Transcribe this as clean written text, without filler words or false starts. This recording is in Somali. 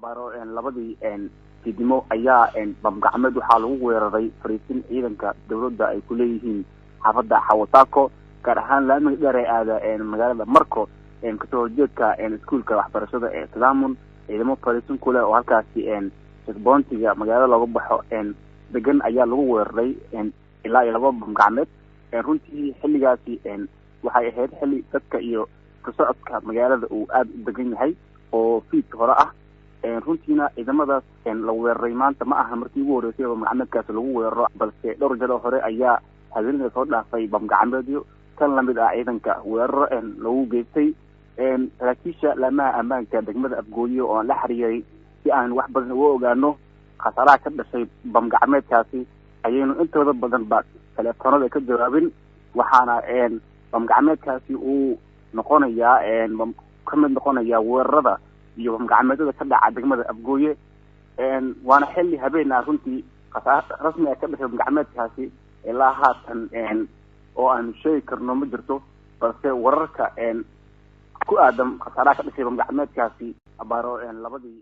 abaro labadii fidimo ayaa bamgacmeed waxaa lagu weeraray fariisin ciidanka dawladda ay ku leeyihiin xaafadda Xawataako gaar ahaan laamiga dheer ee aada magaalada Marko kasoo horjeedka iskuulka waxbarashada ee Salaamun ciidamo fariisin kule oo halkaasi checkpointiga magaalada lagu baxo degan ayaa lagu weeraray ilaa iyo laba bamgacmeed runtii xilligaasi waxay ahayd xilli dadka iyo ka socodka magaalada uu aad u degan yahay oo fiid hore ah runtiina ciidamadaas la weeraray maanta ma aha markii ugu horeysay bamgacmeedkaas lagu weeraro balse dhowr jeer hore ayaa habeenada soo dhaafay bamgacmeedyo kan lamid ah ciidanka weeraro lagu geystay saraakiisha laamaha ammaanka degmada Afgooyo oo la xiriiray si aan wax badan uga ogaano khasaaraha ka dhashay bamgacmeedkaasi ayaynu intooda badan ba telefoonada ka jawaabin waxaana bamgacmeedkaasi uu noqonayaa kamid noqonaya weerarada iyo bamgacmeedada ka dhaca degmada Afgooye waana xilli habeen ah runtii khasaar rasmi ah ka dhashay bamgacmeedkaasi ilaa haatan oo aan sheegi karno ma jirto balse wararka ku aadam khasaaraha ka dhashay bamgacmeedkaasi abaro labadii